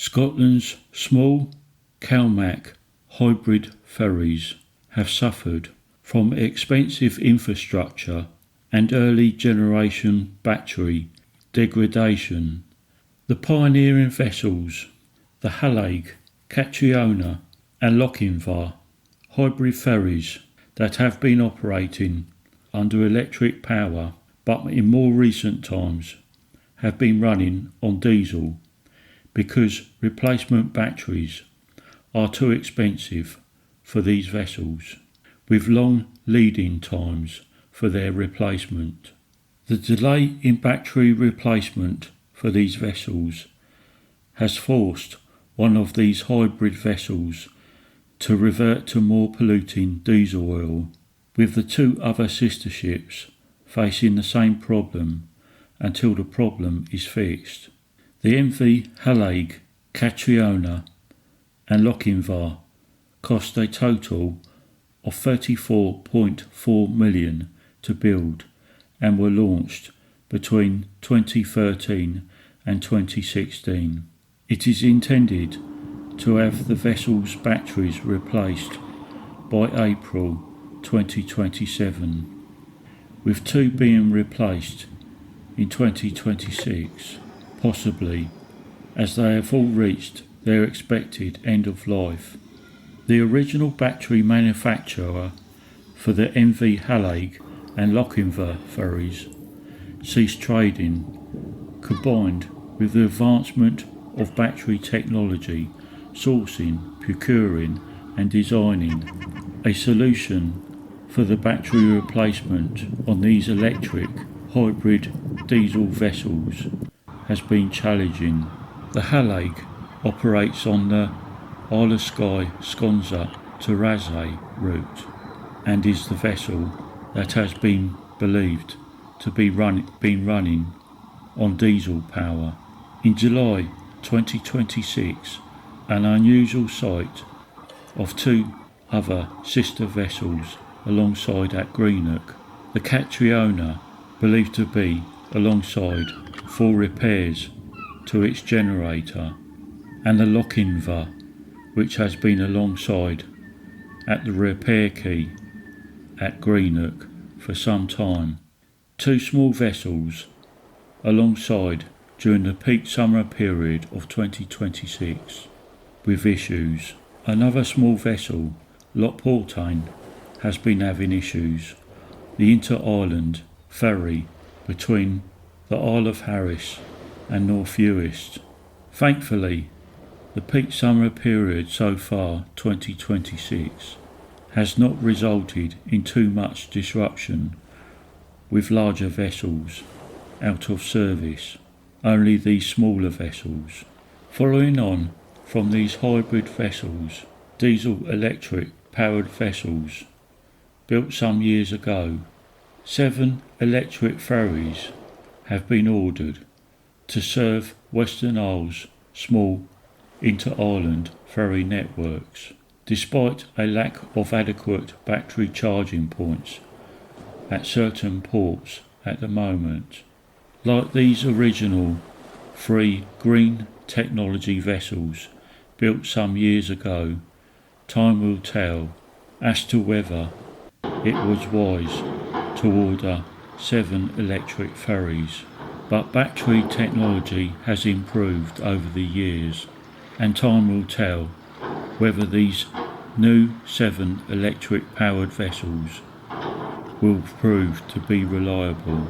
Scotland's small CalMac hybrid ferries have suffered from expensive infrastructure and early generation battery degradation. The pioneering vessels, the Hallaig, Catriona and Lochinvar hybrid ferries that have been operating under electric power but in more recent times have been running on diesel because replacement batteries are too expensive for these vessels, with long lead-in times for their replacement. The delay in battery replacement for these vessels has forced one of these hybrid vessels to revert to more polluting diesel oil, with the two other sister ships facing the same problem until the problem is fixed. The MV Hallaig, Catriona and Lochinvar cost a total of $34.4 million to build and were launched between 2013 and 2016. It is intended to have the vessel's batteries replaced by April 2027, with two being replaced in 2026, possibly, as they have all reached their expected end of life. The original battery manufacturer for the MV Hallaig and Lochinvar ferries ceased trading, combined with the advancement of battery technology, sourcing, procuring and designing a solution for the battery replacement on these electric hybrid diesel vessels has been challenging. The Hallaig operates on the Isle of Skye, Sconsa to Raasay route and is the vessel that has been believed to be running on diesel power. In July 2026, an unusual sight of two other sister vessels alongside at Greenock, the Catriona, believed to be alongside for repairs to its generator, and the Lochinvar, which has been alongside at the repair quay at Greenock for some time. Two small vessels alongside during the peak summer period of 2026 with issues. Another small vessel, Lockportain, has been having issues. The inter-island ferry between the Isle of Harris and North Uist. Thankfully, the peak summer period so far, 2026, has not resulted in too much disruption with larger vessels out of service, only these smaller vessels. Following on from these hybrid vessels, diesel-electric powered vessels built some years ago, 7 electric ferries have been ordered to serve Western Isles' small inter-island ferry networks, despite a lack of adequate battery charging points at certain ports at the moment. Like these original 3 green technology vessels built some years ago, time will tell as to whether it was wise to order 7 electric ferries. But battery technology has improved over the years, and time will tell whether these new 7 electric powered vessels will prove to be reliable.